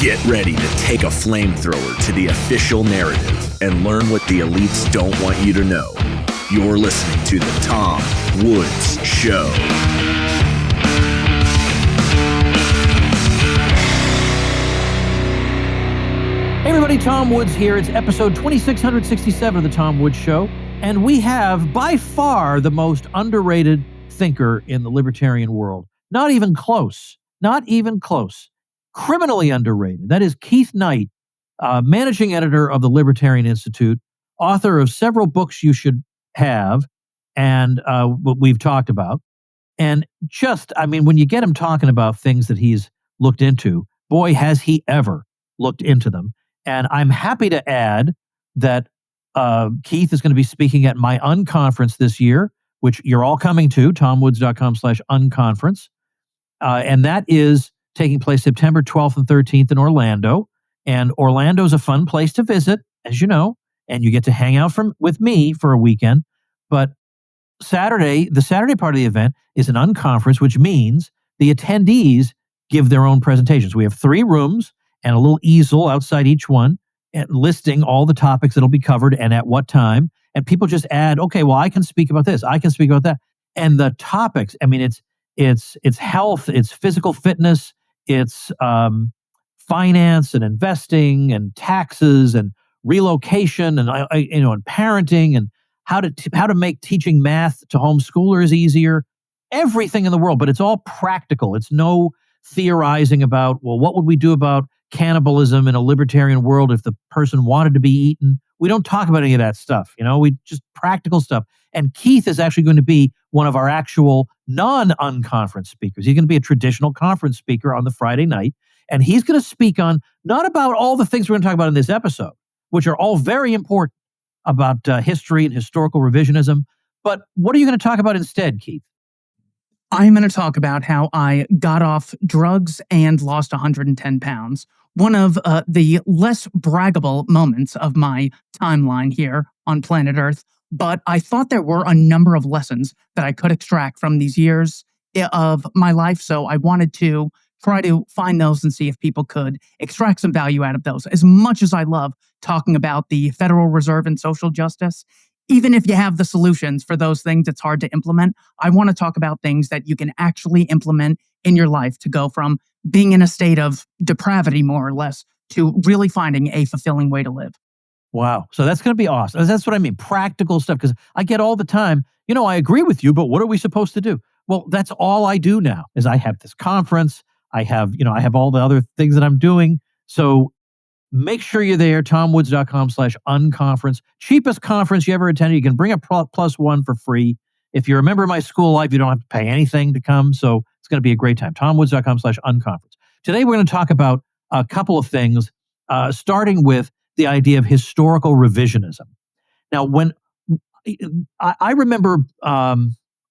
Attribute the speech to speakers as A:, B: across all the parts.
A: Get ready to take a flamethrower to the official narrative and learn what the elites don't want you to know. You're listening to The Tom Woods Show.
B: Hey everybody, Tom Woods here. It's episode 2667 of The Tom Woods Show, and we have by far the most underrated thinker in the libertarian world. Not even close. Not even close. Criminally underrated. That is Keith Knight, managing editor of the Libertarian Institute, author of several books you should have, and what we've talked about. And just, I mean, when you get him talking about things that he's looked into, boy, has he ever looked into them. And I'm happy to add that Keith is going to be speaking at my unconference this year, which you're all coming to, tomwoods.com/unconference. And that is taking place September 12th and 13th in Orlando. And Orlando's a fun place to visit, as you know, and you get to hang out with me for a weekend. But the Saturday part of the event is an unconference, which means the attendees give their own presentations. We have 3 rooms and a little easel outside each one, and listing all the topics that'll be covered and at what time. And people just add, okay, well, I can speak about this, I can speak about that. And the topics, I mean, it's health, it's physical fitness, it's finance and investing and taxes and relocation and and parenting and how to make teaching math to homeschoolers easier. Everything in the world, but it's all practical. It's no theorizing about, well, what would we do about cannibalism in a libertarian world if the person wanted to be eaten? We don't talk about any of that stuff. We just practical stuff. And Keith is actually going to be one of our actual non-unconference speakers. He's going to be a traditional conference speaker on the Friday night. And he's going to speak on not about all the things we're going to talk about in this episode, which are all very important about history and historical revisionism. But what are you going to talk about instead, Keith?
C: I'm going to talk about how I got off drugs and lost 110 pounds. One of the less braggable moments of my timeline here on planet Earth. But I thought there were a number of lessons that I could extract from these years of my life. So I wanted to try to find those and see if people could extract some value out of those. As much as I love talking about the Federal Reserve and social justice, even if you have the solutions for those things, it's hard to implement. I want to talk about things that you can actually implement in your life to go from being in a state of depravity, more or less, to really finding a fulfilling way to live.
B: Wow. So that's going to be awesome. That's what I mean. Practical stuff. Because I get all the time, I agree with you, but what are we supposed to do? Well, that's all I do now is I have this conference. I have all the other things that I'm doing. So make sure you're there, tomwoods.com/unconference. Cheapest conference you ever attended. You can bring a +1 for free. If you're a member of my school life, you don't have to pay anything to come. So it's going to be a great time. tomwoods.com/unconference. Today, we're going to talk about a couple of things, starting with the idea of historical revisionism. Now, when I remember,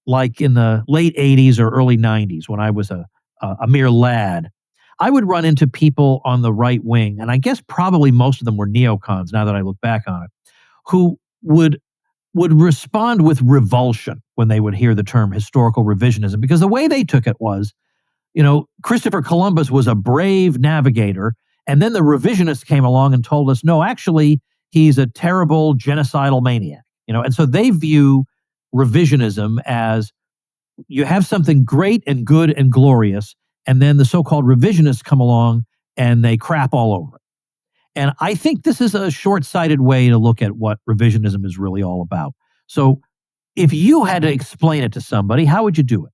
B: like in the late 80s or early 90s, when I was a mere lad, I would run into people on the right wing, and I guess probably most of them were neocons, now that I look back on it, who would respond with revulsion when they would hear the term historical revisionism, because the way they took it was, Christopher Columbus was a brave navigator, and then the revisionists came along and told us, no, actually, he's a terrible genocidal maniac. And so they view revisionism as you have something great and good and glorious, and then the so-called revisionists come along and they crap all over it. And I think this is a short-sighted way to look at what revisionism is really all about. So if you had to explain it to somebody, how would you do it?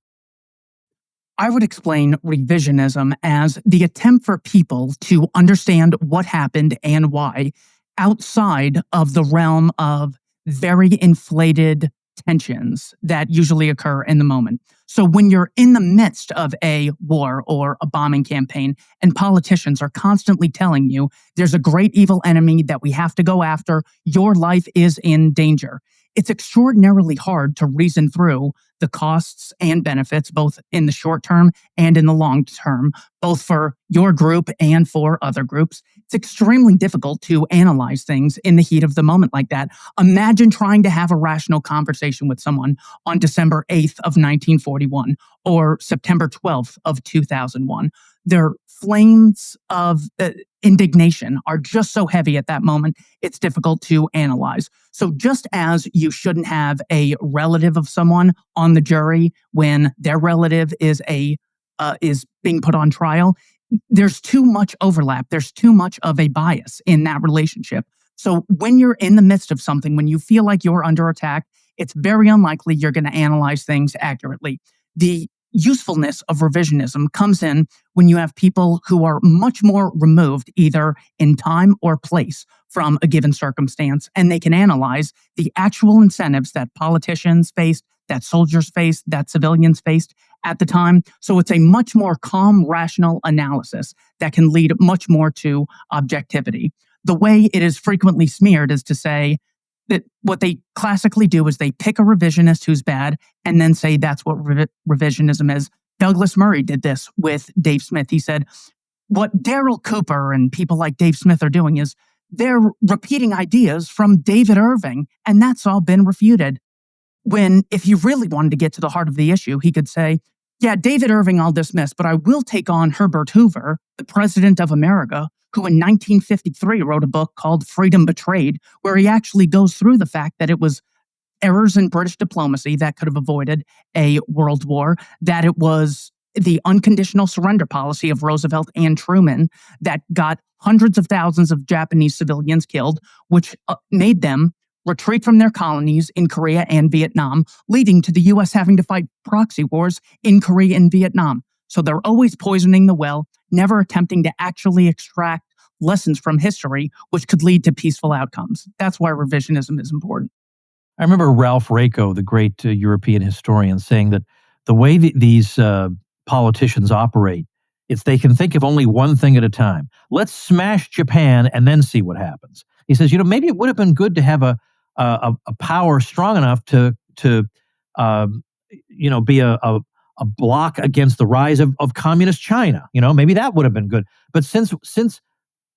C: I would explain revisionism as the attempt for people to understand what happened and why outside of the realm of very inflated tensions that usually occur in the moment. So when you're in the midst of a war or a bombing campaign and politicians are constantly telling you there's a great evil enemy that we have to go after, your life is in danger. It's extraordinarily hard to reason through the costs and benefits, both in the short term and in the long term, both for your group and for other groups. It's extremely difficult to analyze things in the heat of the moment like that. Imagine trying to have a rational conversation with someone on December 8th of 1941 or September 12th of 2001. their flames of indignation are just so heavy at that moment, it's difficult to analyze. So just as you shouldn't have a relative of someone on the jury when their relative is being put on trial, there's too much overlap. There's too much of a bias in that relationship. So when you're in the midst of something, when you feel like you're under attack, it's very unlikely you're going to analyze things accurately. The usefulness of revisionism comes in when you have people who are much more removed, either in time or place, from a given circumstance, and they can analyze the actual incentives that politicians faced, that soldiers faced, that civilians faced at the time. So it's a much more calm, rational analysis that can lead much more to objectivity. The way it is frequently smeared is to say that what they classically do is they pick a revisionist who's bad and then say that's what revisionism is. Douglas Murray did this with Dave Smith. He said, what Daryl Cooper and people like Dave Smith are doing is they're repeating ideas from David Irving, and that's all been refuted. When, if you really wanted to get to the heart of the issue, he could say, yeah, David Irving I'll dismiss, but I will take on Herbert Hoover, the president of America, who in 1953 wrote a book called Freedom Betrayed, where he actually goes through the fact that it was errors in British diplomacy that could have avoided a world war, that it was the unconditional surrender policy of Roosevelt and Truman that got hundreds of thousands of Japanese civilians killed, which made them retreat from their colonies in Korea and Vietnam, leading to the U.S. having to fight proxy wars in Korea and Vietnam. So they're always poisoning the well, never attempting to actually extract lessons from history, which could lead to peaceful outcomes. That's why revisionism is important.
B: I remember Ralph Raico, the great European historian, saying that the way these politicians operate, it's they can think of only one thing at a time. Let's smash Japan and then see what happens. He says, maybe it would have been good to have a power strong enough to be a block against the rise of communist China. Maybe that would have been good. But since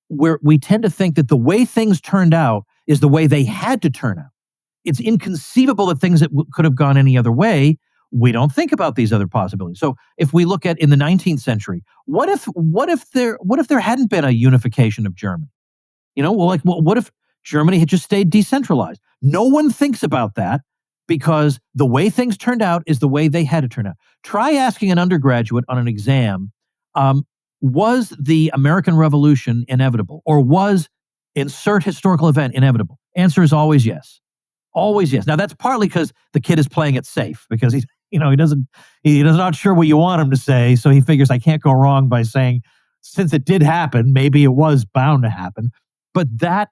B: we tend to think that the way things turned out is the way they had to turn out, it's inconceivable that things that could have gone any other way. We don't think about these other possibilities. So if we look at in the 19th century, what if there hadn't been a unification of Germany? What if Germany had just stayed decentralized? No one thinks about that because the way things turned out is the way they had to turn out. Try asking an undergraduate on an exam, was the American Revolution inevitable, or was insert historical event inevitable? Answer is always yes. Always yes. Now that's partly because the kid is playing it safe because he's not sure what you want him to say, so he figures I can't go wrong by saying since it did happen, maybe it was bound to happen. But that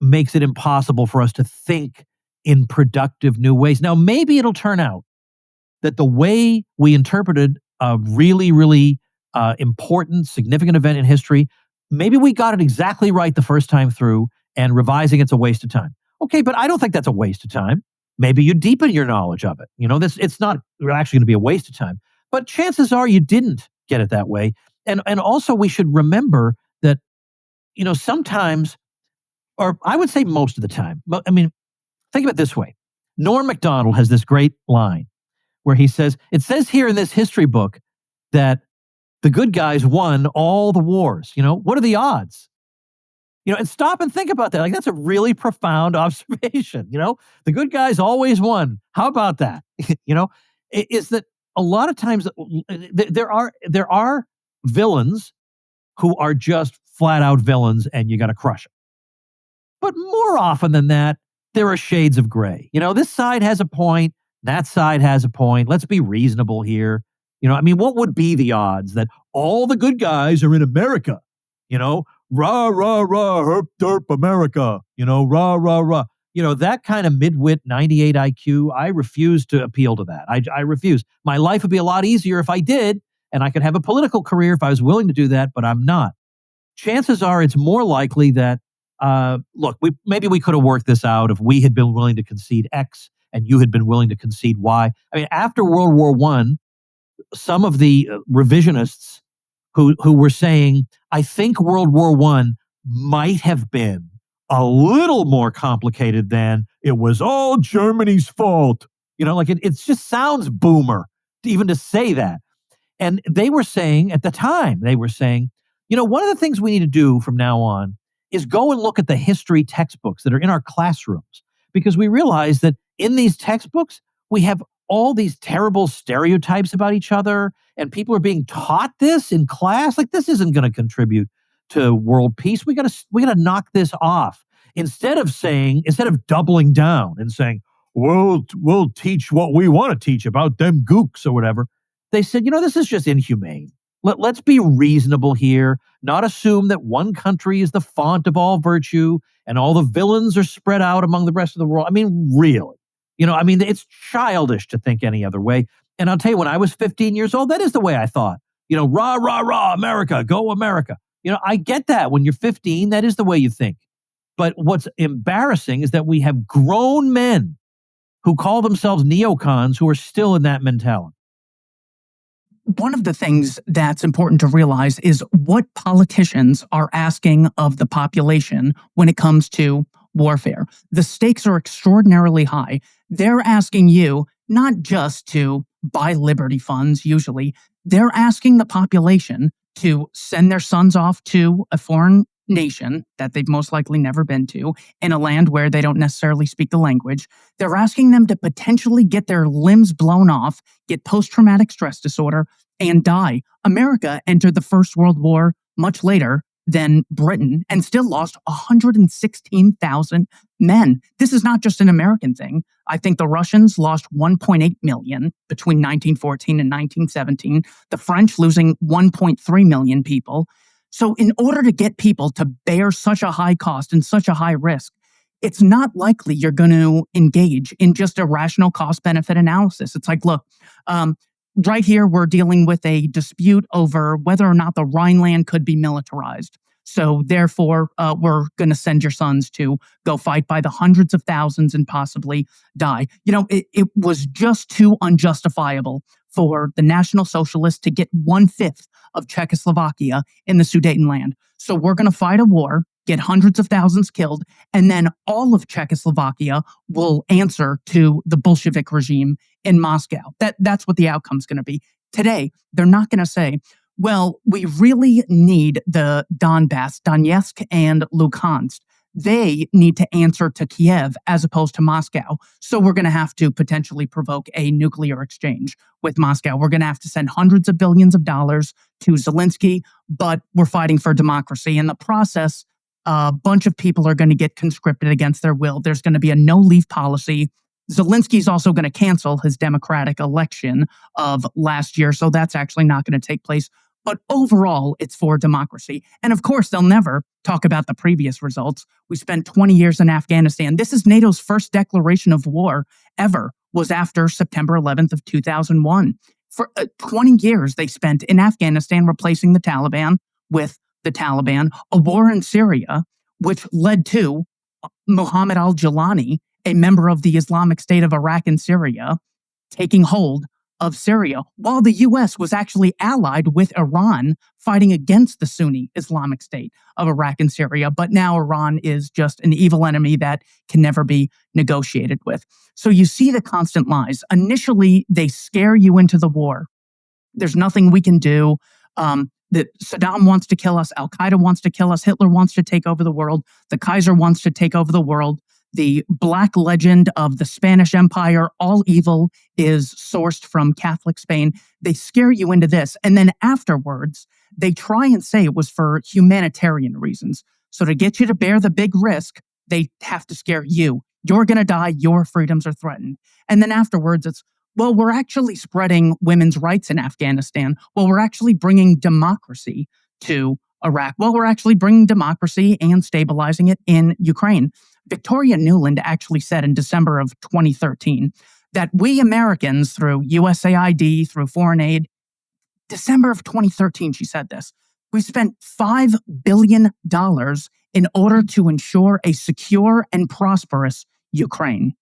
B: makes it impossible for us to think in productive new ways. Now maybe it'll turn out that the way we interpreted a really, really important, significant event in history, maybe we got it exactly right the first time through, and revising it's a waste of time. Okay, but I don't think that's a waste of time. Maybe you deepen your knowledge of it. It's not actually going to be a waste of time. But chances are you didn't get it that way. And also we should remember that, sometimes, or I would say most of the time, but think of it this way. Norm Macdonald has this great line where he says, it says here in this history book that the good guys won all the wars. What are the odds? And stop and think about that. Like, that's a really profound observation. The good guys always won. How about that? Is that a lot of times there are villains who are just flat out villains and you got to crush them. But more often than that, there are shades of gray. This side has a point. That side has a point. Let's be reasonable here. What would be the odds that all the good guys are in America? Rah, rah, rah, herp, derp, America, rah, rah, rah. That kind of midwit 98 IQ, I refuse to appeal to that. I refuse. My life would be a lot easier if I did, and I could have a political career if I was willing to do that, but I'm not. Chances are it's more likely that, maybe we could have worked this out if we had been willing to concede X and you had been willing to concede Y. After World War I, some of the revisionists who were saying, I think World War I might have been a little more complicated than it was all Germany's fault. It just sounds boomer even to say that. And they were saying, at the time, one of the things we need to do from now on is go and look at the history textbooks that are in our classrooms, because we realize that in these textbooks, we have all these terrible stereotypes about each other, and people are being taught this in class. Like, this isn't going to contribute to world peace. We got to knock this off. Instead of doubling down and saying, we'll teach what we want to teach about them gooks or whatever. They said, this is just inhumane. Let's be reasonable here, not assume that one country is the font of all virtue and all the villains are spread out among the rest of the world. I mean, really, it's childish to think any other way. And I'll tell you, when I was 15 years old, that is the way I thought. Rah, rah, rah, America, go America. I get that. When you're 15, that is the way you think. But what's embarrassing is that we have grown men who call themselves neocons who are still in that mentality.
C: One of the things that's important to realize is what politicians are asking of the population when it comes to warfare. The stakes are extraordinarily high. They're asking you not just to buy Liberty funds, usually. They're asking the population to send their sons off to a foreign nation that they've most likely never been to, in a land where they don't necessarily speak the language. They're asking them to potentially get their limbs blown off, get post-traumatic stress disorder, and die. America entered the First World War much later than Britain and still lost 116,000 men. This is not just an American thing. I think the Russians lost 1.8 million between 1914 and 1917, the French losing 1.3 million people. So in order to get people to bear such a high cost and such a high risk, it's not likely you're going to engage in just a rational cost-benefit analysis. It's like, look, right here, we're dealing with a dispute over whether or not the Rhineland could be militarized. So therefore, we're going to send your sons to go fight by the hundreds of thousands and possibly die. It was just too unjustifiable for the National Socialists to get 1/5 of Czechoslovakia in the Sudetenland. So we're going to fight a war, get hundreds of thousands killed, and then all of Czechoslovakia will answer to the Bolshevik regime in Moscow. That's what the outcome's going to be. Today, they're not going to say, well, we really need the Donbass, Donetsk, and Luhansk. They need to answer to Kiev as opposed to Moscow. So we're going to have to potentially provoke a nuclear exchange with Moscow. We're going to have to send hundreds of billions of dollars to Zelensky, but we're fighting for democracy. In the process, a bunch of people are going to get conscripted against their will. There's going to be a no-leave policy. Zelensky's also going to cancel his democratic election of last year, so that's actually not going to take place. But overall, it's for democracy. And of course, they'll never talk about the previous results. We spent 20 years in Afghanistan. This is NATO's first declaration of war ever, was after September 11th of 2001. For 20 years, they spent in Afghanistan replacing the Taliban with the Taliban, a war in Syria, which led to Muhammad al-Jilani, a member of the Islamic State of Iraq and Syria, taking hold of Syria, while the U.S. was actually allied with Iran fighting against the Sunni Islamic State of Iraq and Syria. But now Iran is just an evil enemy that can never be negotiated with. So you see the constant lies. Initially, they scare you into the war. There's nothing we can do. That Saddam wants to kill us. Al-Qaeda wants to kill us. Hitler wants to take over the world. The Kaiser wants to take over the world. The black legend of the Spanish Empire, all evil, is sourced from Catholic Spain. They scare you into this. And then afterwards, they try and say it was for humanitarian reasons. So to get you to bear the big risk, they have to scare you. You're going to die. Your freedoms are threatened. And then afterwards, it's, well, we're actually spreading women's rights in Afghanistan. Well, we're actually bringing democracy to Iraq. Well, we're actually bringing democracy and stabilizing it in Ukraine. Victoria Nuland actually said in December of 2013 that we Americans, through USAID, through foreign aid, December of 2013, she said this, we spent $5 billion in order to ensure a secure and prosperous Ukraine.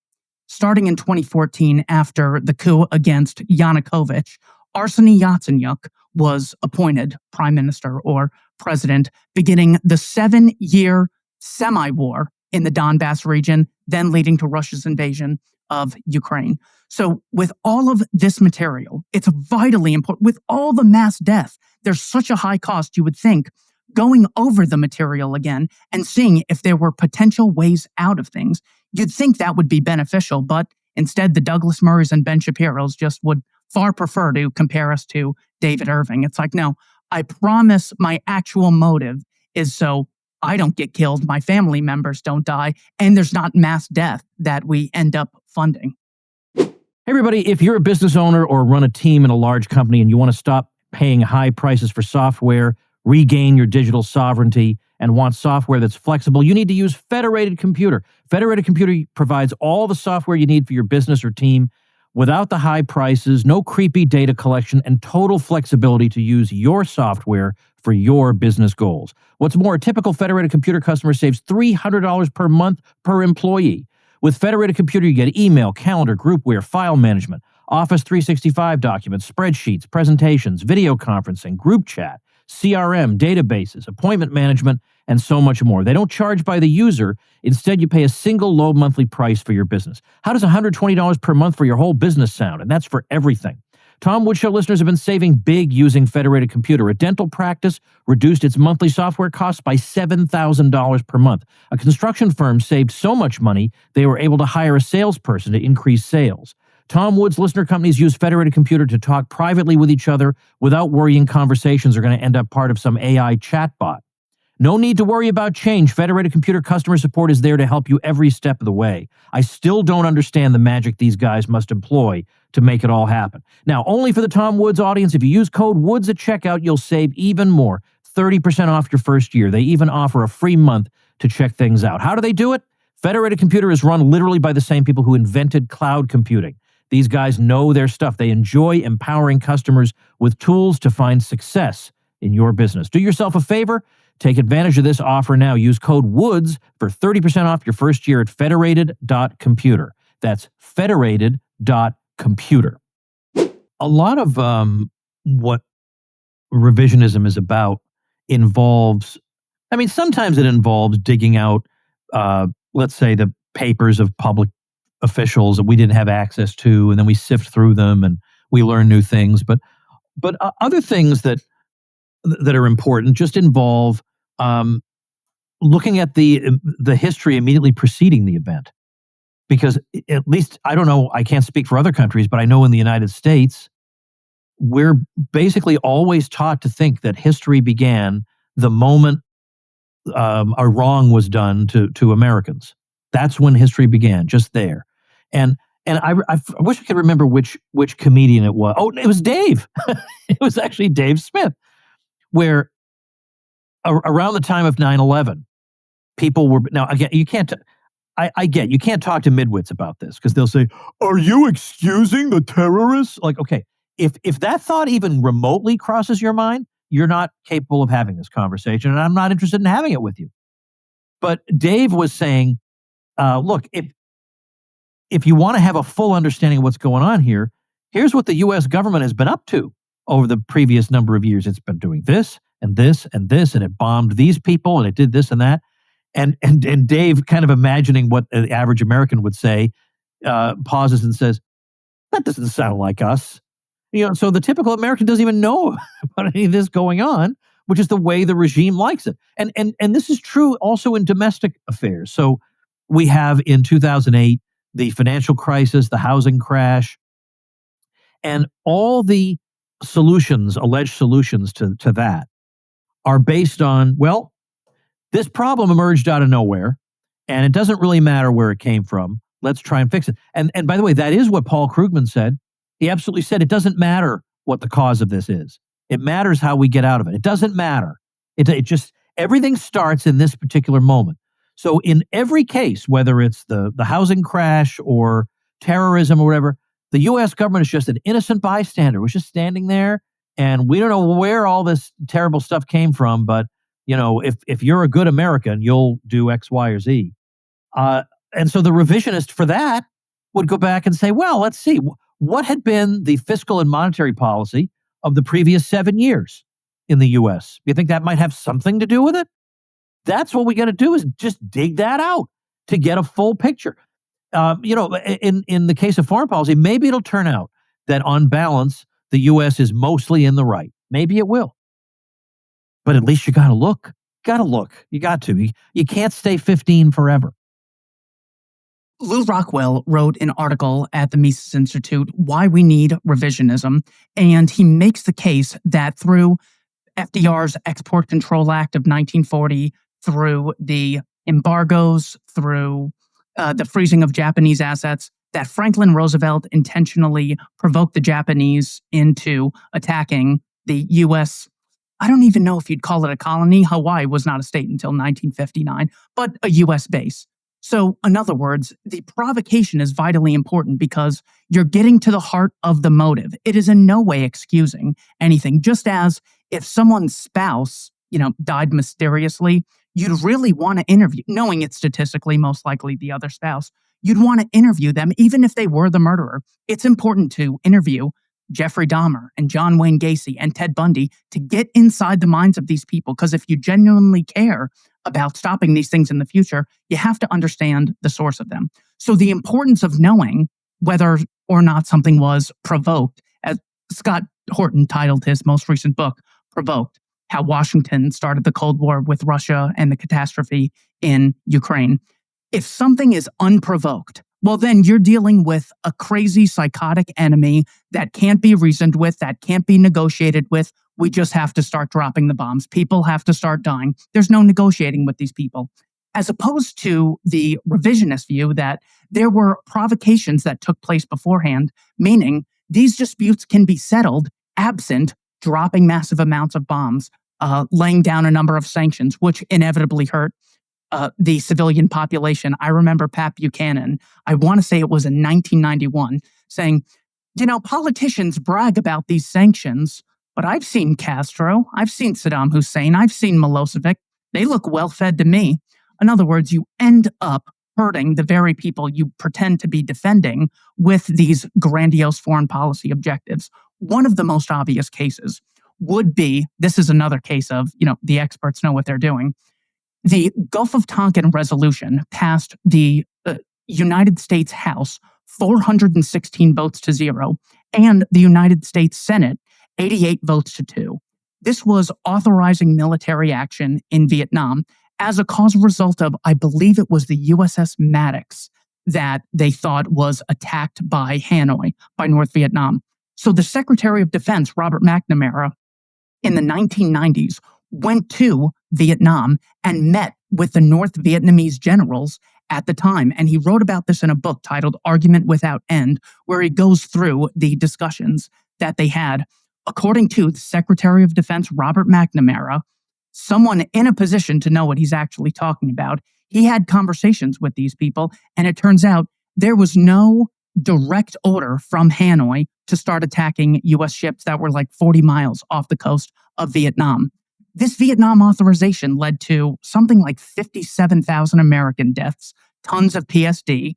C: Starting in 2014, after the coup against Yanukovych, Arseniy Yatsenyuk was appointed prime minister or president, beginning the 7-year semi-war in the Donbass region, then leading to Russia's invasion of Ukraine. So with all of this material, it's vitally important. With all the mass death, there's such a high cost, you would think, going over the material again and seeing if there were potential ways out of things. You'd think that would be beneficial, but instead the Douglas Murrays and Ben Shapiro's just would far prefer to compare us to David Irving. It's like, no, I promise my actual motive is so I don't get killed, my family members don't die, and there's not mass death that we end up funding.
B: Hey everybody, if you're a business owner or run a team in a large company and you want to stop paying high prices for software, regain your digital sovereignty, and want software that's flexible, you need to use Federated Computer. Federated Computer provides all the software you need for your business or team without the high prices, no creepy data collection, and total flexibility to use your software for your business goals. What's more, a typical Federated Computer customer saves $300 per month per employee. With Federated Computer, you get email, calendar, groupware, file management, Office 365 documents, spreadsheets, presentations, video conferencing, group chat, CRM, databases, appointment management, and so much more. They don't charge by the user. Instead, you pay a single low monthly price for your business. How does $120 per month for your whole business sound? And that's for everything. Tom Woods Show listeners have been saving big using Federated Computer. A dental practice reduced its monthly software costs by $7,000 per month. A construction firm saved so much money, they were able to hire a salesperson to increase sales. Tom Woods listener companies use Federated Computer to talk privately with each other without worrying conversations are going to end up part of some AI chatbot. No need to worry about change. Federated Computer customer support is there to help you every step of the way. I still don't understand the magic these guys must employ to make it all happen. Now, only for the Tom Woods audience, if you use code WOODS at checkout, you'll save even more, 30% off your first year. They even offer a free month to check things out. How do they do it? Federated Computer is run literally by the same people who invented cloud computing. These guys know their stuff. They enjoy empowering customers with tools to find success in your business. Do yourself a favor. Take advantage of this offer now. Use code WOODS for 30% off your first year at federated.computer. That's federated.computer. A lot of what revisionism is about involves, sometimes it involves digging out, let's say, the papers of public officials that we didn't have access to, and then we sift through them and we learn new things. But other things that are important just involve looking at the history immediately preceding the event. Because at least, I don't know, I can't speak for other countries, but I know in the United States, we're basically always taught to think that history began the moment a wrong was done to Americans. That's when history began, just there. And I wish I could remember which comedian it was. Oh, it was Dave. It was actually Dave Smith, where around the time of 9/11, people were, now again, you can't, I get, you can't talk to midwits about this because they'll say, are you excusing the terrorists? Like, okay, if that thought even remotely crosses your mind, you're not capable of having this conversation, and I'm not interested in having it with you. But Dave was saying, look, if you want to have a full understanding of what's going on here, here's what the U.S. government has been up to over the previous number of years. It's been doing this and this and this, and it bombed these people, and it did this and that. And Dave, kind of imagining what the average American would say, pauses and says, that doesn't sound like us. So the typical American doesn't even know about any of this going on, which is the way the regime likes it. And this is true also in domestic affairs. So we have in 2008, the financial crisis, the housing crash, and all the solutions, alleged solutions to that are based on, well, this problem emerged out of nowhere, and it doesn't really matter where it came from. Let's try and fix it. And by the way, that is what Paul Krugman said. He absolutely said it doesn't matter what the cause of this is. It matters how we get out of it. It doesn't matter. It just, everything starts in this particular moment. So in every case, whether it's the housing crash or terrorism or whatever, the U.S. government is just an innocent bystander. We're just standing there, and we don't know where all this terrible stuff came from, but if you're a good American, you'll do X, Y, or Z. And so the revisionist for that would go back and say, well, let's see, what had been the fiscal and monetary policy of the previous 7 years in the U.S.? You think that might have something to do with it? That's what we got to do, is just dig that out to get a full picture. in the case of foreign policy, maybe it'll turn out that on balance, the U.S. is mostly in the right. Maybe it will. But at least you got to look. You got to. You can't stay 15 forever.
C: Lou Rockwell wrote an article at the Mises Institute, Why We Need Revisionism, and he makes the case that through FDR's Export Control Act of 1940, through the embargoes, through the freezing of Japanese assets, that Franklin Roosevelt intentionally provoked the Japanese into attacking the U.S. I don't even know if you'd call it a colony. Hawaii was not a state until 1959, but a U.S. base. So, in other words, the provocation is vitally important because you're getting to the heart of the motive. It is in no way excusing anything. Just as if someone's spouse, died mysteriously, you'd really want to interview, knowing it's statistically most likely the other spouse, you'd want to interview them even if they were the murderer. It's important to interview Jeffrey Dahmer and John Wayne Gacy and Ted Bundy to get inside the minds of these people. Because if you genuinely care about stopping these things in the future, you have to understand the source of them. So the importance of knowing whether or not something was provoked, as Scott Horton titled his most recent book, Provoked, How Washington Started the Cold War with Russia and the Catastrophe in Ukraine. If something is unprovoked, well, then you're dealing with a crazy, psychotic enemy that can't be reasoned with, that can't be negotiated with. We just have to start dropping the bombs. People have to start dying. There's no negotiating with these people. As opposed to the revisionist view that there were provocations that took place beforehand, meaning these disputes can be settled absent dropping massive amounts of bombs, laying down a number of sanctions, which inevitably hurt the civilian population. I remember Pat Buchanan, I want to say it was in 1991, saying, politicians brag about these sanctions, but I've seen Castro, I've seen Saddam Hussein, I've seen Milosevic. They look well-fed to me. In other words, you end up hurting the very people you pretend to be defending with these grandiose foreign policy objectives. One of the most obvious cases would be, this is another case of, the experts know what they're doing. The Gulf of Tonkin resolution passed the United States House 416 votes to 0, and the United States Senate 88 votes to 2. This was authorizing military action in Vietnam as a causal result of, I believe it was the USS Maddox that they thought was attacked by Hanoi, by North Vietnam. So the Secretary of Defense, Robert McNamara, in the 1990s, went to Vietnam and met with the North Vietnamese generals at the time. And he wrote about this in a book titled Argument Without End, where he goes through the discussions that they had. According to the Secretary of Defense, Robert McNamara, someone in a position to know what he's actually talking about, he had conversations with these people, and it turns out there was no direct order from Hanoi to start attacking U.S. ships that were like 40 miles off the coast of Vietnam. This Vietnam authorization led to something like 57,000 American deaths, tons of PSD,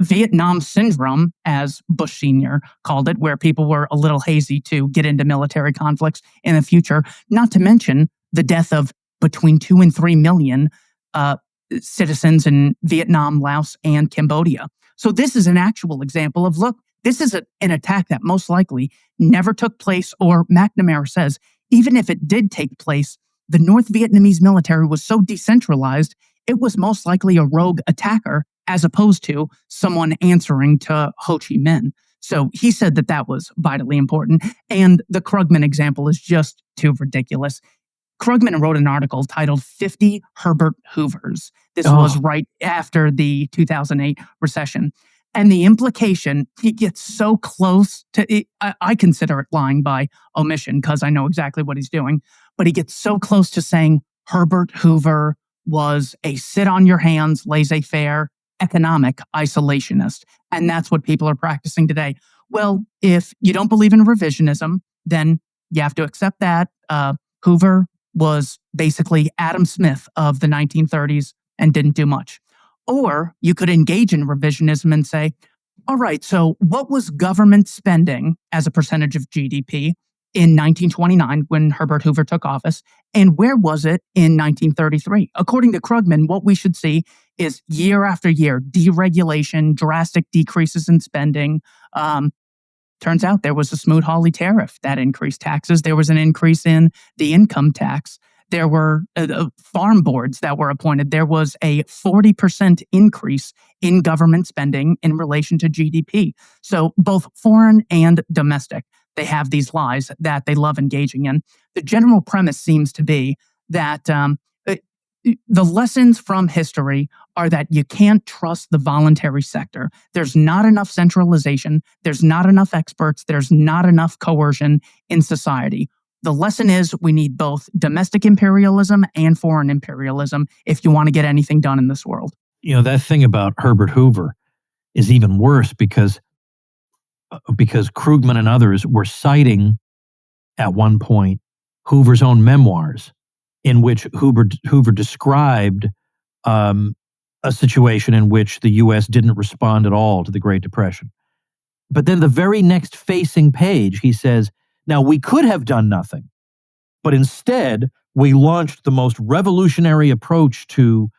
C: Vietnam syndrome, as Bush Sr. called it, where people were a little hazy to get into military conflicts in the future, not to mention the death of between 2 and 3 million citizens in Vietnam, Laos, and Cambodia. So this is an actual example of, look, this is an attack that most likely never took place, or McNamara says, even if it did take place, the North Vietnamese military was so decentralized, it was most likely a rogue attacker as opposed to someone answering to Ho Chi Minh. So he said that that was vitally important. And the Krugman example is just too ridiculous. Krugman wrote an article titled 50 Herbert Hoovers. This was right after the 2008 recession. And the implication, he gets so close to it, I consider it lying by omission because I know exactly what he's doing, but he gets so close to saying Herbert Hoover was a sit-on-your-hands, laissez-faire, economic isolationist. And that's what people are practicing today. Well, if you don't believe in revisionism, then you have to accept that. Hoover was basically Adam Smith of the 1930s and didn't do much. Or you could engage in revisionism and say, all right, so what was government spending as a percentage of GDP in 1929 when Herbert Hoover took office, and where was it in 1933? According to Krugman, what we should see is year after year, deregulation, drastic decreases in spending. Turns out there was a Smoot-Hawley tariff that increased taxes. There was an increase in the income tax. There were farm boards that were appointed. There was a 40% increase in government spending in relation to GDP. So both foreign and domestic, they have these lies that they love engaging in. The general premise seems to be that the lessons from history are that you can't trust the voluntary sector. There's not enough centralization. There's not enough experts. There's not enough coercion in society. The lesson is we need both domestic imperialism and foreign imperialism if you want to get anything done in this world.
B: You know, that thing about Herbert Hoover is even worse because Krugman and others were citing at one point Hoover's own memoirs, in which Hoover described a situation in which the U.S. didn't respond at all to the Great Depression. But then the very next facing page, he says, now we could have done nothing, but instead we launched the most revolutionary approach to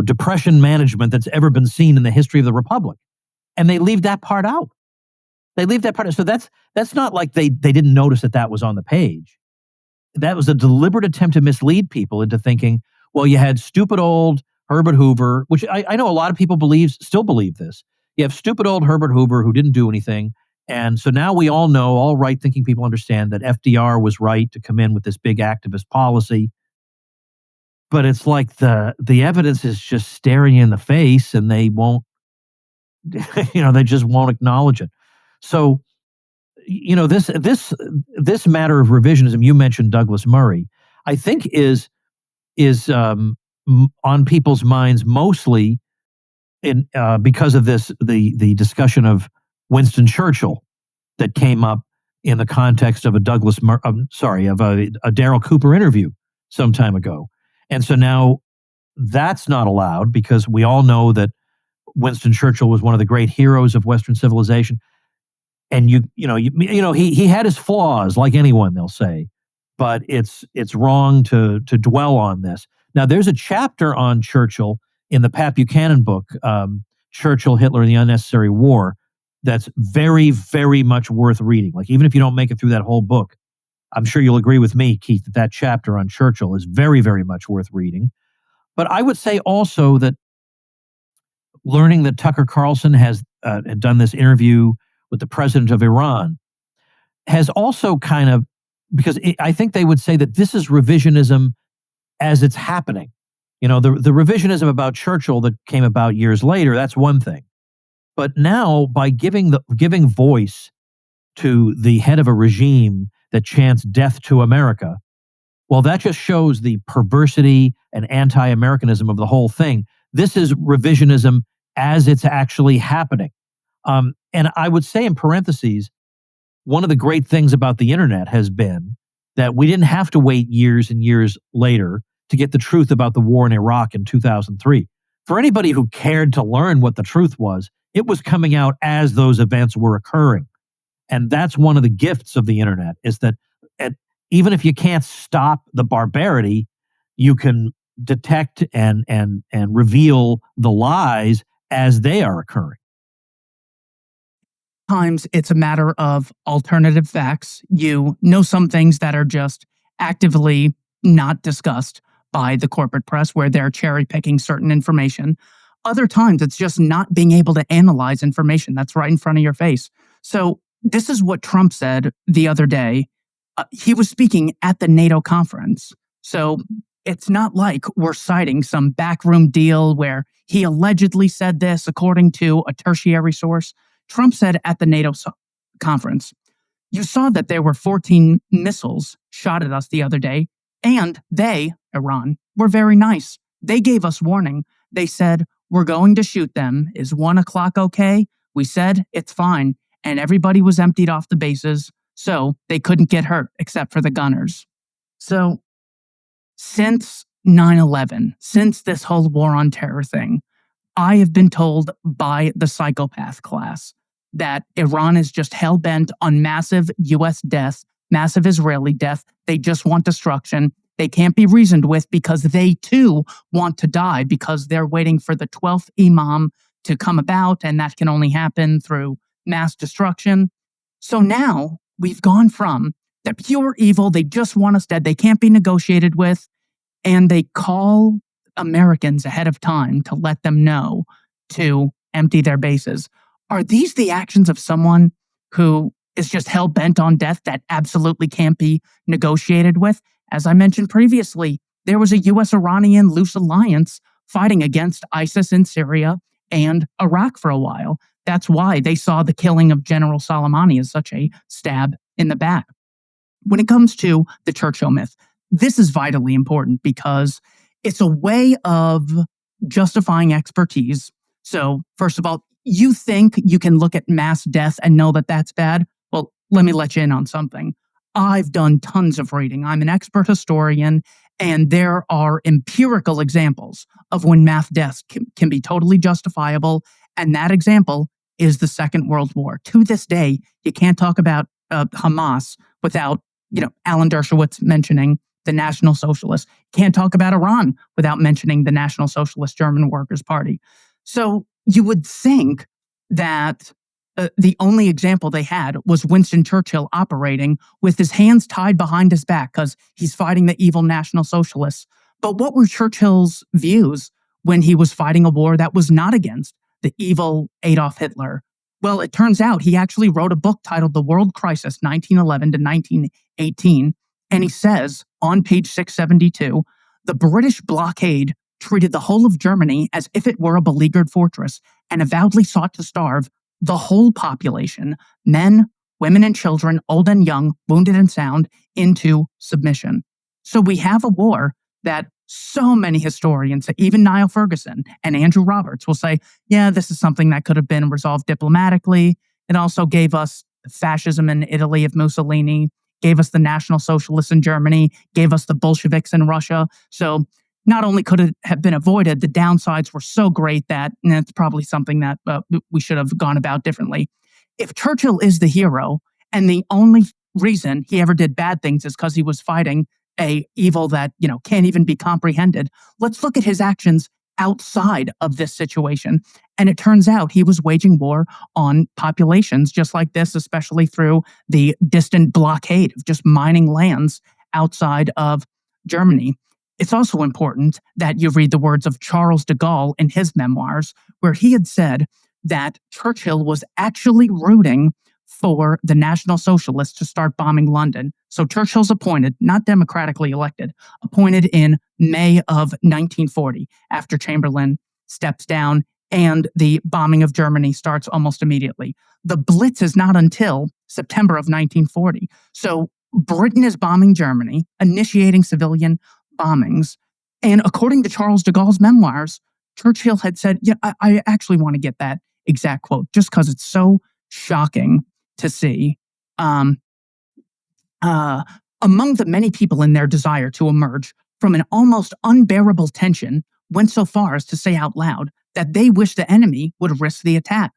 B: depression management that's ever been seen in the history of the Republic. And they leave that part out. So that's not like they didn't notice that was on the page. That was a deliberate attempt to mislead people into thinking, well, you had stupid old Herbert Hoover, which I know a lot of people still believe this. You have stupid old Herbert Hoover who didn't do anything. And so now we all know, all right-thinking people understand that FDR was right to come in with this big activist policy. But it's like the evidence is just staring you in the face and they won't, they just won't acknowledge it. So, this matter of revisionism, you mentioned Douglas Murray, I think is on people's minds mostly because of the discussion of Winston Churchill that came up in the context of a Darryl Cooper interview some time ago. And so now that's not allowed because we all know that Winston Churchill was one of the great heroes of Western civilization. And he had his flaws, like anyone, they'll say, but it's wrong to dwell on this. Now, there's a chapter on Churchill in the Pat Buchanan book, Churchill, Hitler, and the Unnecessary War, that's very, very much worth reading. Like, even if you don't make it through that whole book, I'm sure you'll agree with me, Keith, that chapter on Churchill is very, very much worth reading. But I would say also that learning that Tucker Carlson had done this interview with the president of Iran has also kind of, because I think they would say that this is revisionism as it's happening. The revisionism about Churchill that came about years later, that's one thing. But now, by giving voice to the head of a regime that chants death to America, well, that just shows the perversity and anti-Americanism of the whole thing. This is revisionism as it's actually happening. And I would say in parentheses, one of the great things about the internet has been that we didn't have to wait years and years later to get the truth about the war in Iraq in 2003. For anybody who cared to learn what the truth was, it was coming out as those events were occurring. And that's one of the gifts of the internet, is that even if you can't stop the barbarity, you can detect and reveal the lies as they are occurring.
C: Times it's a matter of alternative facts. You know some things that are just actively not discussed by the corporate press, where they're cherry picking certain information. Other times it's just not being able to analyze information that's right in front of your face. So this is what Trump said the other day. He was speaking at the NATO conference. So it's not like we're citing some backroom deal where he allegedly said this according to a tertiary source. Trump said at the NATO conference, you saw that there were 14 missiles shot at us the other day, and they, Iran, were very nice. They gave us warning. They said, we're going to shoot them. Is 1 o'clock okay? We said, it's fine. And everybody was emptied off the bases, so they couldn't get hurt except for the gunners. So since 9/11, since this whole war on terror thing, I have been told by the psychopath class that Iran is just hell-bent on massive U.S. death, massive Israeli death. They just want destruction. They can't be reasoned with because they too want to die because they're waiting for the 12th imam to come about, and that can only happen through mass destruction. So now we've gone from the pure evil, they just want us dead, they can't be negotiated with, and they call Americans ahead of time to let them know to empty their bases. Are these the actions of someone who is just hell-bent on death that absolutely can't be negotiated with? As I mentioned previously, there was a U.S.-Iranian loose alliance fighting against ISIS in Syria and Iraq for a while. That's why they saw the killing of General Soleimani as such a stab in the back. When it comes to the Churchill myth, this is vitally important because it's a way of justifying expertise. So, first of all, you think you can look at mass death and know that that's bad? Well, let me let you in on something. I've done tons of reading. I'm an expert historian, and there are empirical examples of when mass deaths can be totally justifiable, and that example is the Second World War. To this day, you can't talk about Hamas without, Alan Dershowitz mentioning the National Socialists. Can't talk about Iran without mentioning the National Socialist German Workers' Party. So you would think that the only example they had was Winston Churchill operating with his hands tied behind his back because he's fighting the evil National Socialists. But what were Churchill's views when he was fighting a war that was not against the evil Adolf Hitler? Well, it turns out he actually wrote a book titled The World Crisis, 1911 to 1918, and he says on page 672, the British blockade treated the whole of Germany as if it were a beleaguered fortress and avowedly sought to starve the whole population, men, women and children, old and young, wounded and sound, into submission. So we have a war that so many historians, even Niall Ferguson and Andrew Roberts, will say, yeah, this is something that could have been resolved diplomatically. It also gave us fascism in Italy of Mussolini, gave us the National Socialists in Germany, gave us the Bolsheviks in Russia. So not only could it have been avoided, the downsides were so great that it's probably something that we should have gone about differently. If Churchill is the hero, and the only reason he ever did bad things is because he was fighting a evil that, can't even be comprehended, let's look at his actions outside of this situation. And it turns out he was waging war on populations just like this, especially through the distant blockade of just mining lands outside of Germany. It's also important that you read the words of Charles de Gaulle in his memoirs, where he had said that Churchill was actually rooting for the National Socialists to start bombing London. So Churchill's appointed, not democratically elected, appointed in May of 1940 after Chamberlain steps down and the bombing of Germany starts almost immediately. The Blitz is not until September of 1940. So Britain is bombing Germany, initiating civilian bombings. And according to Charles de Gaulle's memoirs, Churchill had said, I actually want to get that exact quote just because it's so shocking to see. Among the many people in their desire to emerge from an almost unbearable tension went so far as to say out loud that they wished the enemy would risk the attack.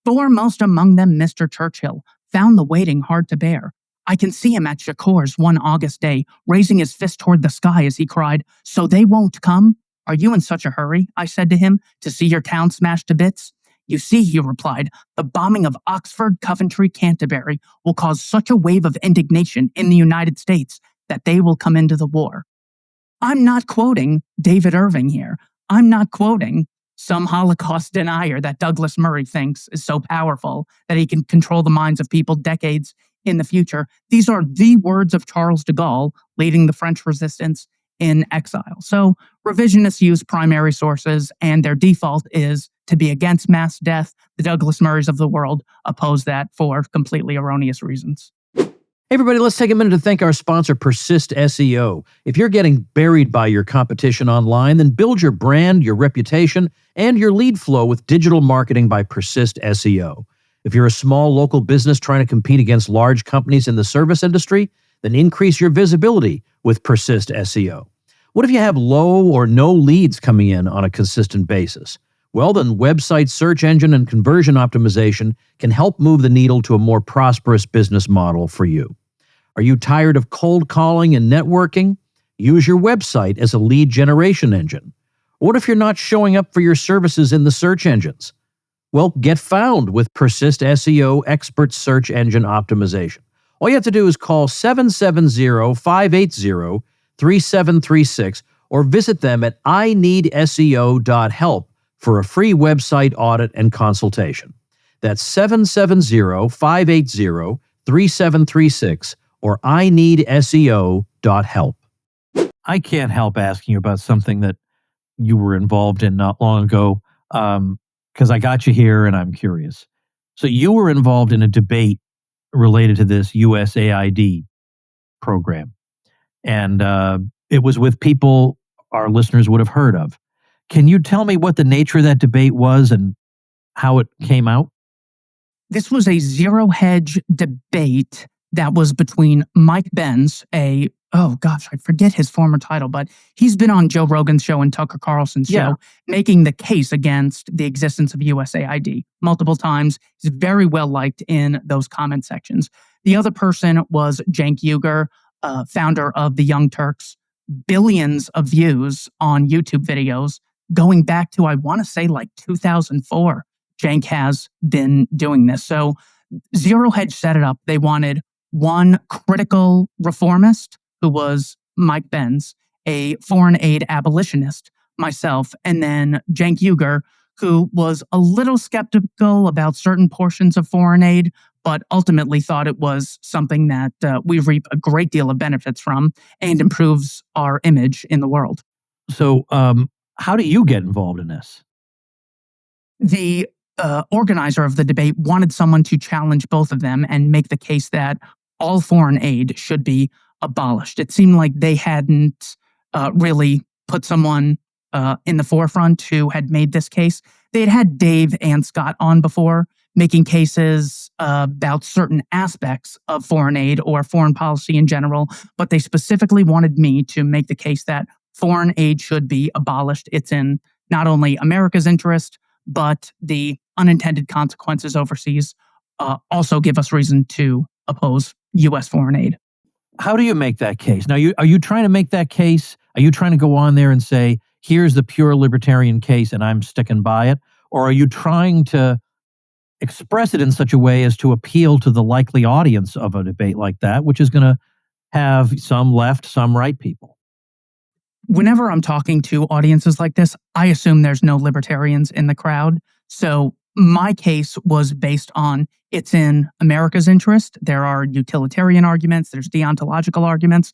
C: Foremost among them, Mr. Churchill, found the waiting hard to bear. I can see him at Shakur's one August day, raising his fist toward the sky as he cried, "So they won't come? Are you in such a hurry," I said to him, "to see your town smashed to bits?" "You see," he replied, "the bombing of Oxford, Coventry, Canterbury will cause such a wave of indignation in the United States that they will come into the war." I'm not quoting David Irving here. I'm not quoting some Holocaust denier that Douglas Murray thinks is so powerful that he can control the minds of people decades in the future. These are the words of Charles de Gaulle leading the French resistance in exile. So revisionists use primary sources, and their default is to be against mass death. The Douglas Murrays of the world oppose that for completely erroneous reasons.
B: Hey everybody, let's take a minute to thank our sponsor, Persist SEO. If you're getting buried by your competition online, then build your brand, your reputation, and your lead flow with digital marketing by Persist SEO. If you're a small local business trying to compete against large companies in the service industry, then increase your visibility with Persist SEO. What if you have low or no leads coming in on a consistent basis? Well, then website search engine and conversion optimization can help move the needle to a more prosperous business model for you. Are you tired of cold calling and networking? use your website as a lead generation engine? What if you're not showing up for your services in the search engines? Well, get found with Persist SEO Expert Search Engine Optimization. All you have to do is call 770-580-3736 or visit them at ineedseo.help for a free website audit and consultation. That's 770-580-3736 or ineedseo.help. I can't help asking you about something that you were involved in not long ago, because I got you here and I'm curious. So you were involved in a debate related to this USAID program, and it was with people our listeners would have heard of. Can you tell me what the nature of that debate was and how it came out?
C: This was a zero hedge debate that was between Mike Benz, I forget his former title, but he's been on Joe Rogan's show and Tucker Carlson's show, making the case against the existence of USAID multiple times. He's very well liked in those comment sections. The other person was Cenk Uygur, founder of the Young Turks. Billions of views on YouTube videos going back to, I want to say, like 2004. Cenk has been doing this. So Zero Hedge set it up. They wanted one critical reformist, who was Mike Benz, a foreign aid abolitionist, myself, and then Cenk Uygur, who was a little skeptical about certain portions of foreign aid, but ultimately thought it was something that we reap a great deal of benefits from and improves our image in the world.
B: So how do you get involved in this?
C: The organizer of the debate wanted someone to challenge both of them and make the case that all foreign aid should be abolished. It seemed like they hadn't really put someone in the forefront who had made this case. They had Dave and Scott on before, making cases about certain aspects of foreign aid or foreign policy in general, but they specifically wanted me to make the case that foreign aid should be abolished. It's in not only America's interest, but the unintended consequences overseas also give us reason to oppose U.S. foreign aid.
B: How do you make that case? Now, are you trying to make that case? Are you trying to go on there and say, here's the pure libertarian case and I'm sticking by it? Or are you trying to express it in such a way as to appeal to the likely audience of a debate like that, which is going to have some left, some right people?
C: Whenever I'm talking to audiences like this, I assume there's no libertarians in the crowd. So my case was based on it's in America's interest. There are utilitarian arguments. There's deontological arguments.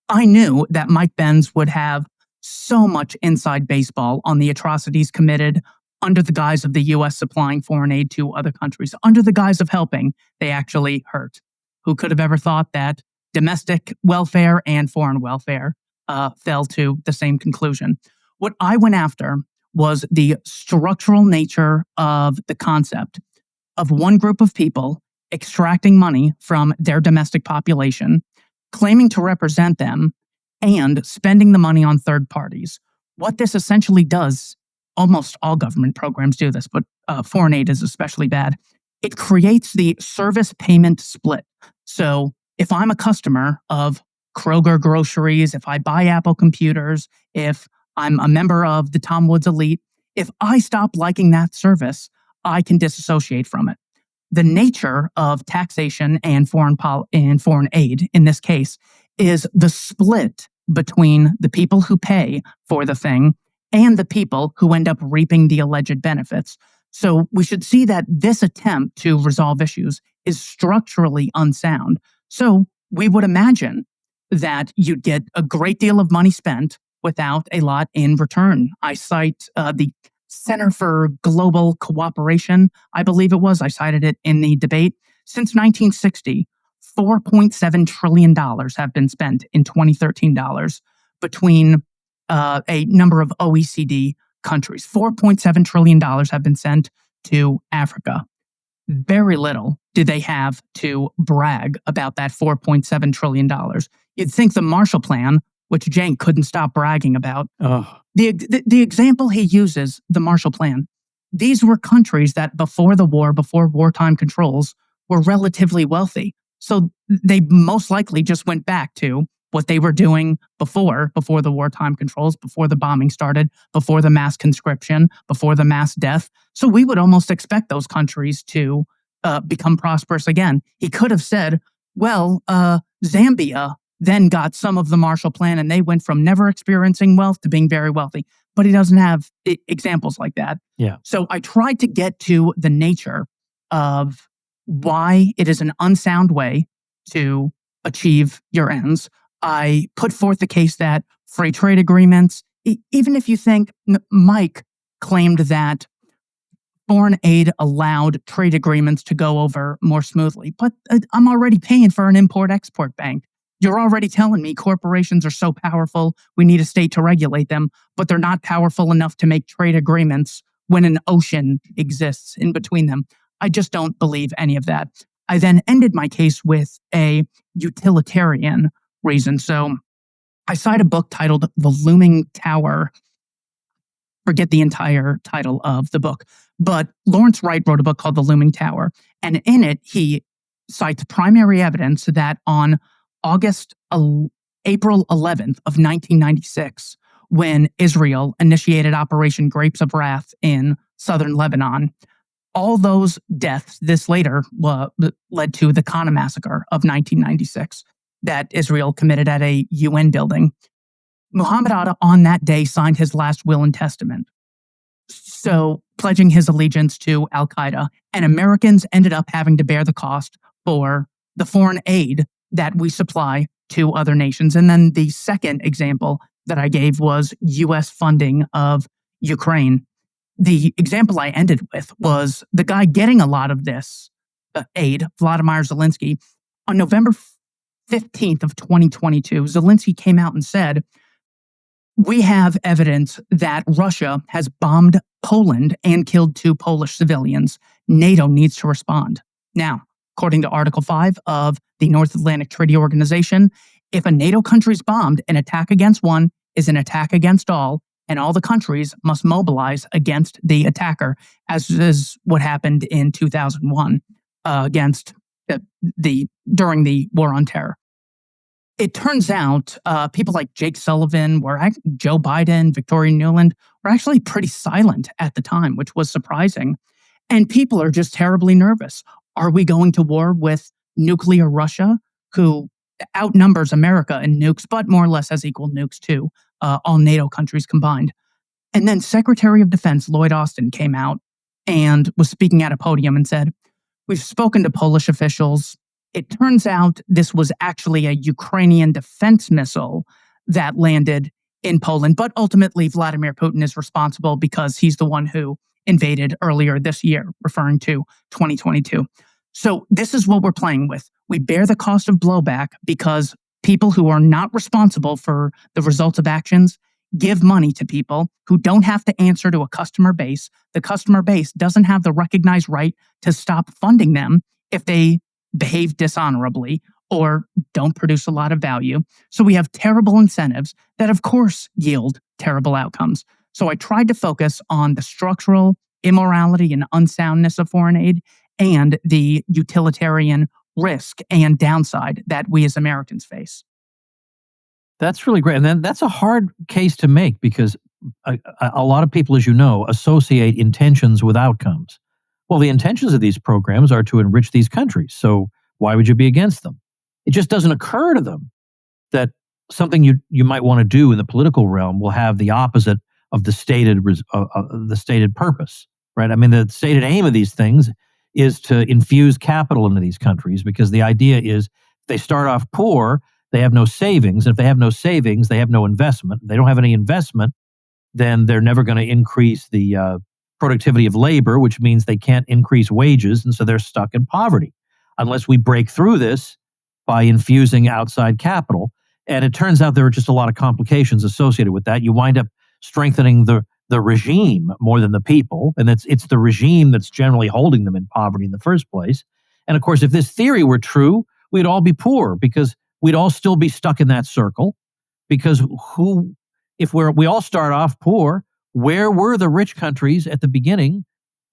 C: I knew that Mike Benz would have so much inside baseball on the atrocities committed under the guise of the U.S. supplying foreign aid to other countries. Under the guise of helping, they actually hurt. Who could have ever thought that domestic welfare and foreign welfare fell to the same conclusion? What I went after was the structural nature of the concept of one group of people extracting money from their domestic population, claiming to represent them, and spending the money on third parties. What this essentially does, almost all government programs do this, but foreign aid is especially bad. It creates the service payment split. So if I'm a customer of Kroger groceries, if I buy Apple computers, if I'm a member of the Tom Woods elite, if I stop liking that service, I can disassociate from it. The nature of taxation and foreign aid in this case is the split between the people who pay for the thing and the people who end up reaping the alleged benefits. So we should see that this attempt to resolve issues is structurally unsound. So we would imagine that you'd get a great deal of money spent without a lot in return. I cite the Center for Global Cooperation, I believe it was. I cited it in the debate. Since 1960, $4.7 trillion have been spent in 2013 dollars between a number of OECD countries. $4.7 trillion have been sent to Africa. Very little do they have to brag about that $4.7 trillion. You'd think the Marshall Plan, which Cenk couldn't stop bragging about. The example he uses, the Marshall Plan, these were countries that before the war, before wartime controls, were relatively wealthy. So they most likely just went back to what they were doing before the wartime controls, before the bombing started, before the mass conscription, before the mass death. So we would almost expect those countries to become prosperous again. He could have said, well, Zambia then got some of the Marshall Plan and they went from never experiencing wealth to being very wealthy. But he doesn't have examples like that.
B: Yeah.
C: So I tried to get to the nature of why it is an unsound way to achieve your ends. I put forth the case that free trade agreements, even if you think Mike claimed that foreign aid allowed trade agreements to go over more smoothly, but I'm already paying for an import-export bank. You're already telling me corporations are so powerful, we need a state to regulate them, but they're not powerful enough to make trade agreements when an ocean exists in between them. I just don't believe any of that. I then ended my case with a utilitarian reason. So I cite a book titled The Looming Tower. Forget the entire title of the book, but Lawrence Wright wrote a book called The Looming Tower. And in it, he cites primary evidence that on April 11th of 1996, when Israel initiated Operation Grapes of Wrath in southern Lebanon, all those deaths, this later led to the Qana massacre of 1996 that Israel committed at a UN building. Muhammad Atta on that day signed his last will and testament, so pledging his allegiance to al-Qaeda, and Americans ended up having to bear the cost for the foreign aid that we supply to other nations. And then the second example that I gave was U.S. funding of Ukraine. The example I ended with was the guy getting a lot of this aid, Vladimir Zelensky. On November 15th of 2022, Zelensky came out and said, we have evidence that Russia has bombed Poland and killed 2 Polish civilians. NATO needs to respond. Now, according to Article 5 of the North Atlantic Treaty Organization, if a NATO country is bombed, an attack against one is an attack against all, and all the countries must mobilize against the attacker, as is what happened in 2001 during the War on Terror. It turns out people like Jake Sullivan, Joe Biden, Victoria Nuland were actually pretty silent at the time, which was surprising. And people are just terribly nervous. Are we going to war with nuclear Russia, who outnumbers America in nukes, but more or less has equal nukes to all NATO countries combined? And then Secretary of Defense Lloyd Austin came out and was speaking at a podium and said, we've spoken to Polish officials. It turns out this was actually a Ukrainian defense missile that landed in Poland, but ultimately Vladimir Putin is responsible because he's the one who invaded earlier this year, referring to 2022. So this is what we're playing with. We bear the cost of blowback because people who are not responsible for the results of actions give money to people who don't have to answer to a customer base. The customer base doesn't have the recognized right to stop funding them if they behave dishonorably or don't produce a lot of value. So we have terrible incentives that, of course, yield terrible outcomes. So I tried to focus on the structural immorality and unsoundness of foreign aid and the utilitarian risk and downside that we as Americans face.
B: That's really great. And then that's a hard case to make because a lot of people, as you know, associate intentions with outcomes. Well, the intentions of these programs are to enrich these countries. So why would you be against them? It just doesn't occur to them that something you might want to do in the political realm will have the opposite of the stated purpose, right? I mean, the stated aim of these things is to infuse capital into these countries because the idea is if they start off poor, they have no savings. And if they have no savings, they have no investment. If they don't have any investment, then they're never going to increase the productivity of labor, which means they can't increase wages, and so they're stuck in poverty unless we break through this by infusing outside capital. And it turns out there are just a lot of complications associated with that. You wind up strengthening the regime more than the people, and it's the regime that's generally holding them in poverty in the first place. And of course, if this theory were true, we'd all be poor because we'd all still be stuck in that circle. Because if we all start off poor, where were the rich countries at the beginning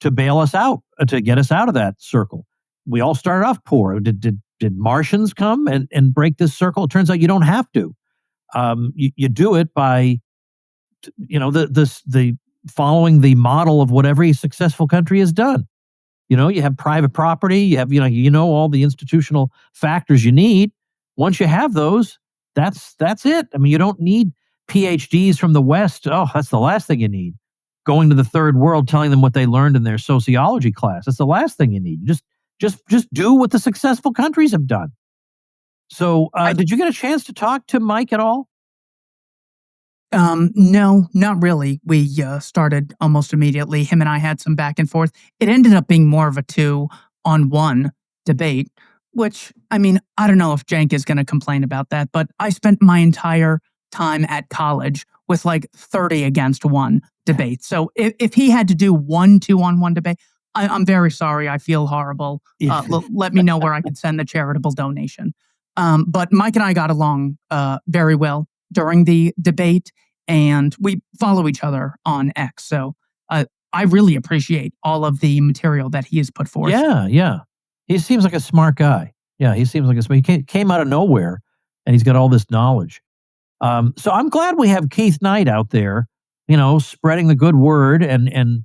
B: to bail us out, to get us out of that circle? We all started off poor. Did did Martians come and break this circle? It turns out you don't have to. You do it by, the following the model of what every successful country has done. You have private property, you have, all the institutional factors you need. Once you have those, that's it. I mean, you don't need PhDs from the West. Oh, that's the last thing you need. Going to the third world, telling them what they learned in their sociology class. That's the last thing you need. Just do what the successful countries have done. So, did you get a chance to talk to Mike at all?
C: No, not really. We started almost immediately. Him and I had some back and forth. It ended up being more of a 2-on-1 debate, which, I mean, I don't know if Jank is going to complain about that, but I spent my entire time at college with like 30 against 1 debate. So if he had to do one 2-on-1 debate, I'm very sorry. I feel horrible. Let me know where I can send the charitable donation. But Mike and I got along very well during the debate, and we follow each other on X. So I really appreciate all of the material that he has put forth.
B: Yeah. He seems like a smart guy. Yeah, he seems like he came out of nowhere, and he's got all this knowledge. So I'm glad we have Keith Knight out there, spreading the good word and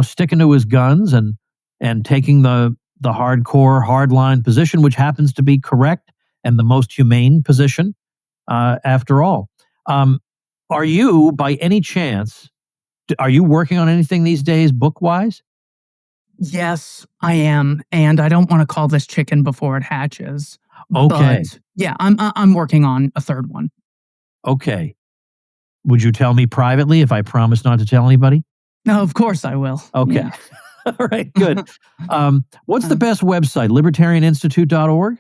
B: sticking to his guns and taking the hardcore, hardline position, which happens to be correct and the most humane position, after all. Are you, by any chance, are you working on anything these days, book-wise?
C: Yes, I am, and I don't want to call this chicken before it hatches.
B: Okay.
C: But yeah, I'm working on a third one.
B: Okay. Would you tell me privately if I promise not to tell anybody?
C: No, of course I will.
B: Okay.
C: Yeah.
B: All right, good. What's the best website? Libertarianinstitute.org?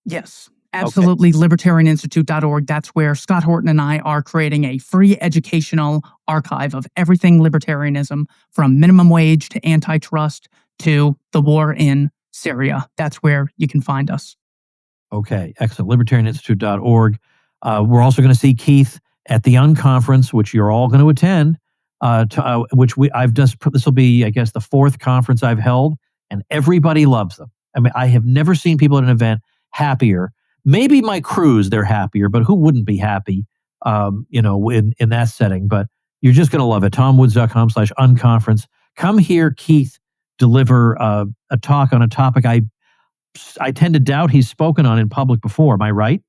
C: Yes, absolutely. Okay. Libertarianinstitute.org. That's where Scott Horton and I are creating a free educational archive of everything libertarianism, from minimum wage to antitrust to the war in Syria. That's where you can find us. Okay, excellent. Libertarianinstitute.org. We're also going to see Keith at the Unconference, which you're all going to attend. This will be, I guess, the 4th conference I've held, and everybody loves them. I mean, I have never seen people at an event happier. Maybe my crews, they're happier, but who wouldn't be happy, in that setting? But you're just going to love it. TomWoods.com/unconference. Come hear Keith deliver a talk on a topic I tend to doubt he's spoken on in public before. Am I right?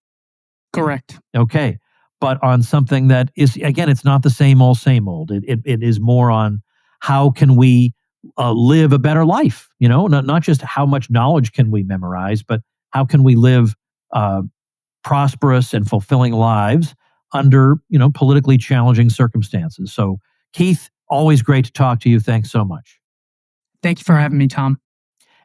C: Correct.
B: Okay. But on something that is, again, it's not the same old. It is more on how can we live a better life, not just how much knowledge can we memorize, but how can we live prosperous and fulfilling lives under, politically challenging circumstances. So, Keith, always great to talk to you. Thanks so much.
C: Thank you for having me, Tom.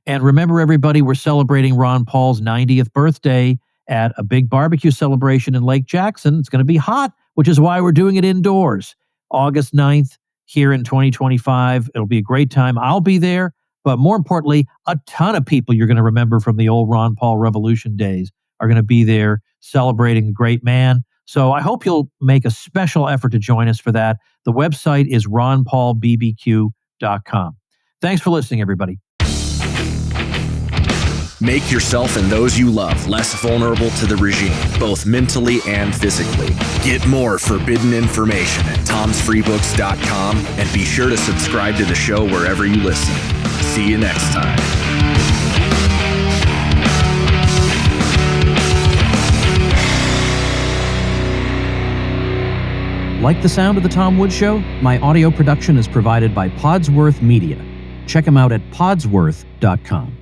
B: And remember, everybody, we're celebrating Ron Paul's 90th birthday at a big barbecue celebration in Lake Jackson. It's going to be hot, which is why we're doing it indoors. August 9th here in 2025. It'll be a great time. I'll be there. But more importantly, a ton of people you're going to remember from the old Ron Paul Revolution days are going to be there celebrating the great man. So I hope you'll make a special effort to join us for that. The website is ronpaulbbq.com. Thanks for listening, everybody.
A: Make yourself and those you love less vulnerable to the regime, both mentally and physically. Get more forbidden information at tomsfreebooks.com and be sure to subscribe to the show wherever you listen. See you next time.
B: Like the sound of The Tom Woods Show? My audio production is provided by Podsworth Media. Check them out at podsworth.com.